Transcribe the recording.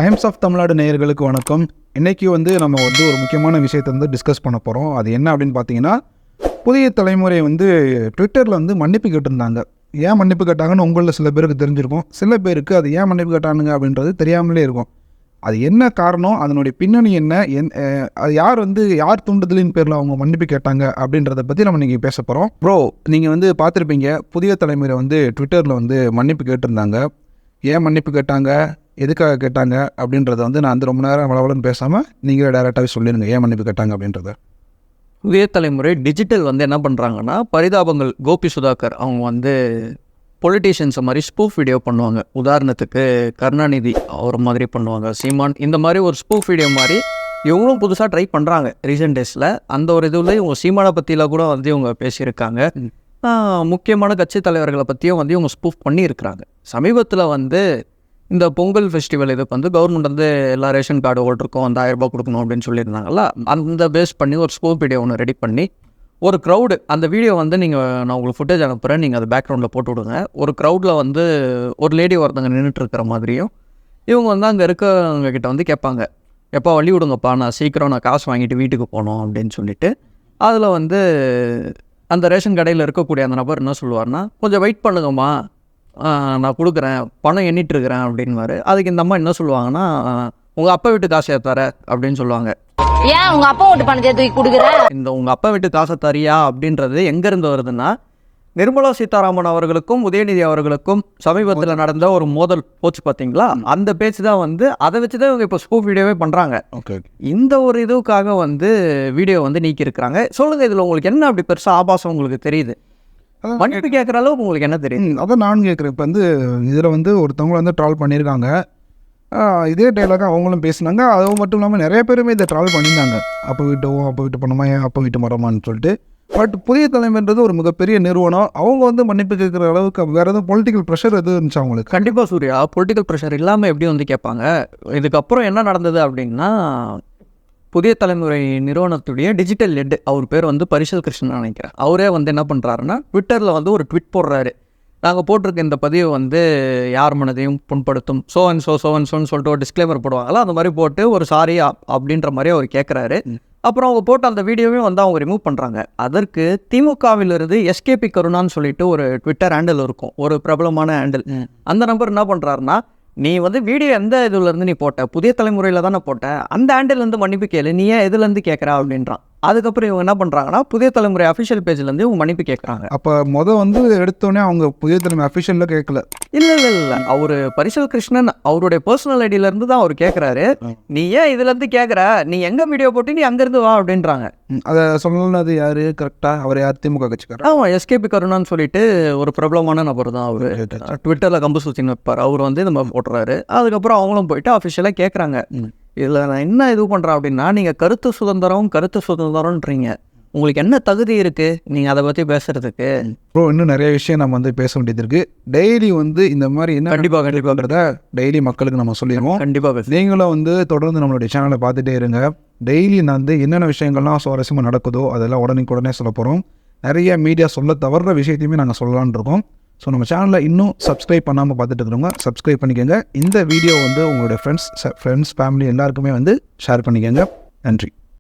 Times of Tamil Nadu நேயர்களுக்கு வணக்கம். இன்றைக்கி நம்ம ஒரு முக்கியமான விஷயத்தை டிஸ்கஸ் பண்ண போகிறோம். அது என்ன அப்படின்னு பார்த்தீங்கன்னா, புதிய தலைமுறை ட்விட்டரில் மன்னிப்பு கேட்டிருந்தாங்க. ஏன் மன்னிப்பு கேட்டாங்கன்னு உங்களில் சில பேருக்கு தெரிஞ்சிருக்கும். சில பேருக்கு அது ஏன் மன்னிப்பு கேட்டானுங்க அப்படின்றது தெரியாமலே இருக்கும். அது என்ன காரணம், அதனுடைய பின்னணி என்ன, அது யார் தூண்டுதலின் பேரில் அவங்க மன்னிப்பு கேட்டாங்க அப்படின்றத பற்றி நம்ம இன்றைக்கி பேச போகிறோம். ப்ரோ, நீங்கள் பார்த்துருப்பீங்க, புதிய தலைமுறை ட்விட்டரில் மன்னிப்பு கேட்டிருந்தாங்க. ஏன் மன்னிப்பு கேட்டாங்க, எதுக்காக கேட்டாங்க அப்படின்றத நான் ரொம்ப நேரம் வளவலன்னு பேசாமல் நீங்களே டைரெக்டாகவே சொல்லிடுங்க ஏன் மன்னிப்பு கேட்டாங்க அப்படின்றத. புதிய தலைமுறை டிஜிட்டல் என்ன பண்ணுறாங்கன்னா, பரிதாபங்கள் கோபி சுதாகர் அவங்க பொலிட்டீஷியன்ஸை மாதிரி ஸ்பூஃப் வீடியோ பண்ணுவாங்க. உதாரணத்துக்கு கருணாநிதி அவர் மாதிரி பண்ணுவாங்க, சீமான் இந்த மாதிரி ஒரு ஸ்பூஃப் வீடியோ மாதிரி இவங்களும் புதுசாக ட்ரை பண்ணுறாங்க ரீசெண்ட் டேஸில். அந்த ஒரு இதுவில் இவங்க சீமானை பற்றியில் கூட இவங்க பேசியிருக்காங்க. முக்கியமான கட்சி தலைவர்களை பற்றியும் இவங்க ஸ்பூஃப் பண்ணியிருக்கிறாங்க. சமீபத்தில் இந்த பொங்கல் ஃபெஸ்டிவல் இதுக்கு கவர்மெண்ட் எல்லா ரேஷன் கார்டு ஹோல்டருக்கும் 1000 ரூபாய் கொடுக்கணும் அப்படின்னு சொல்லியிருந்தாங்கல்ல. அந்த பேஸ் பண்ணி ஒரு ஸ்பூஃப் வீடியோ ஒன்று ரெடி பண்ணி ஒரு க்ரௌடு, அந்த வீடியோ நான் உங்களுக்கு ஃபுட்டேஜ் அனுப்புகிறேன், நீங்கள் அதை பேக்ரவுண்டில் போட்டு விடுங்க. ஒரு க்ரௌடில் ஒரு லேடி ஒருத்தங்க நின்றுட்டு இருக்கிற மாதிரியும் இவங்க அங்கே இருக்கவங்க கிட்ட கேட்பாங்க, எப்போ வழி விடுங்கப்பா, நான் காசு வாங்கிட்டு வீட்டுக்கு போகணும் அப்படின்னு சொல்லிட்டு. அதில் அந்த ரேஷன் கடையில் இருக்கக்கூடிய அந்த நபர் என்ன சொல்லுவார்னா, கொஞ்சம் வெயிட் பண்ணுங்கம்மா, நான் கொடுக்குறேன், பணம் எண்ணிட்டுருக்கிறேன் அப்படின்வாரு. அதுக்கு இந்த அம்மா என்ன சொல்லுவாங்கன்னா, உங்கள் அப்பா வீட்டு காசை தர அப்படின்னு சொல்லுவாங்க. ஏன் உங்கள் அப்பா வீட்டு பணத்தை தூக்கி கொடுக்குற? இந்த உங்கள் அப்பா வீட்டு காசை தரியா அப்படின்றது எங்கேருந்து வருதுன்னா, நிர்மலா சீதாராமன் அவர்களுக்கும் உதயநிதி அவர்களுக்கும் சமீபத்தில் நடந்த ஒரு மோதல் போச்சு பார்த்தீங்களா, அந்த பேச்சு தான் அதை வச்சு தான் இவங்க இப்போ ஸ்கூப் வீடியோவே பண்ணுறாங்க. ஓகே, இந்த ஒரு இதுக்காக வீடியோ நீக்கியிருக்கிறாங்க. சொல்லுங்கள், இதில் உங்களுக்கு என்ன அப்படி பெருசாக ஆபாசம் உங்களுக்கு தெரியுது? மன்னிப்பு கேட்குற அளவுக்கு உங்களுக்கு என்ன தெரியும்? அதான் நான் கேட்குறேன். இப்போ இதில் ஒருத்தவங்க ட்ரால் பண்ணியிருக்காங்க. இதே டைலாக அவங்களும் பேசினாங்க. அது மட்டும் இல்லாமல் நிறைய பேருமே இதை ட்ராவல் பண்ணியிருந்தாங்க. அப்போ வீட்டு பணமா, ஏன் அப்போ வீட்டு மரமான்னு சொல்லிட்டு. பட் புதிய தலைமைன்றது ஒரு மிகப்பெரிய நிறுவனம். அவங்க மன்னிப்பு கேட்குற அளவுக்கு வேறு எதுவும் பொலிட்டிக்கல் ப்ரெஷர் எதுவும் இருந்துச்சு அவங்களுக்கு? கண்டிப்பாக சூர்யா, பொலிட்டிக்கல் ப்ரெஷர் இல்லாமல் எப்படி கேட்பாங்க. இதுக்கப்புறம் என்ன நடந்தது அப்படின்னா, புதிய தலைமுறை நிறுவனத்துடைய டிஜிட்டல் ஹெட், அவர் பேர் பரிசல் கிருஷ்ணன் நினைக்கிறேன். அவரே என்ன பண்ணுறாருன்னா, ட்விட்டரில் ஒரு ட்விட் போடுறாரு. நாங்கள் போட்டிருக்க இந்த பதிவு யார் மனதையும் புண்படுத்தும் சோன்னு சொல்லிட்டு ஒரு டிஸ்க்ளைமர் போடுவாங்களா, அந்த மாதிரி போட்டு ஒரு சாரி அப்படின்ற மாதிரி அவர் கேட்குறாரு. அப்புறம் அவங்க போட்டு அந்த வீடியோவையும் அவங்க ரிமூவ் பண்ணுறாங்க. அதற்கு திமுகவிலிருந்து எஸ்கேபி கருணான்னு சொல்லிட்டு ஒரு ட்விட்டர் ஹேண்டில் இருக்கும், ஒரு பிரபலமான ஹேண்டில். அந்த நம்பர் என்ன பண்ணுறாருன்னா, நீ வீடியோ எந்த இதுலேருந்து நீ போட்ட, புதிய தலைமுறையில் தானே போட்ட, அந்த ஹேண்டில்லேருந்து மன்னிப்பு கேளு, நீ ஏன் எதுலேருந்து கேட்குறா அப்படின்றான். அதுக்கப்புறம் இவங்க என்ன பண்ணுறாங்கன்னா, புதிய தலைமுறை அஃபிஷியல் பேஜ்லேருந்து இவங்க மன்னிப்பு கேட்குறாங்க. அப்போ எடுத்தோடனே அவங்க புதிய தலைமுறை அஃபிஷியலில் கேட்கல. இல்லை, அவர் பரிசல் கிருஷ்ணன் அவருடைய பர்சனல் ஐடியிலேருந்து தான் அவர் கேட்குறாரு. நீ ஏன் இதுலேருந்து கேட்குற, நீ எங்கே வீடியோ போட்டு நீ அங்கேருந்து வா அப்படின்றாங்க. அதை சொல்லணும்னது யார் கரெக்டாக? அவர் யார்? திமுக கட்சிக்காரர். ஆமாம், எஸ்கேபி கருணான்னு சொல்லிட்டு ஒரு பிரபலமான நபர் தான் அவர். ட்விட்டரில் கம்பு சுற்றின்னு வைப்பார். அவர் இந்த மாதிரி போட்டுறாரு. அதுக்கப்புறம் அவங்களும் போயிட்டு அஃபிஷியலாக கேட்குறாங்க. இதில் நான் என்ன இது பண்ணுறேன் அப்படின்னா, நீங்கள் கருத்து சுதந்திரம்ன்றீங்க, உங்களுக்கு என்ன தகுதி இருக்குது நீங்கள் அதை பற்றி பேசுகிறதுக்கு? இன்னும் நிறைய விஷயம் நம்ம பேச வேண்டியது இருக்குது. டெய்லி இந்த மாதிரி என்ன கண்டிப்பாக டெய்லி மக்களுக்கு நம்ம சொல்லிடுவோம். கண்டிப்பாக நீங்களும் தொடர்ந்து நம்மளுடைய சேனலை பார்த்துட்டே இருங்க. டெய்லி என்னென்ன விஷயங்கள்லாம் சுவாரஸ்யமாக நடக்குதோ அதெல்லாம் உடனே சொல்ல போகிறோம். நிறைய மீடியா சொல்ல தவறுற விஷயத்தையுமே நாங்கள் சொல்லலான் இருக்கோம். ஸோ நம்ம சேனலில் இன்னும் சப்ஸ்கிரைப் பண்ணாமல் பார்த்துட்டு இருக்கிறவங்க சப்ஸ்கிரைப் பண்ணிக்கோங்க. இந்த வீடியோ உங்களுடைய ஃப்ரெண்ட்ஸ் ஃபேமிலி எல்லாருக்குமே ஷேர் பண்ணிக்கோங்க. நன்றி.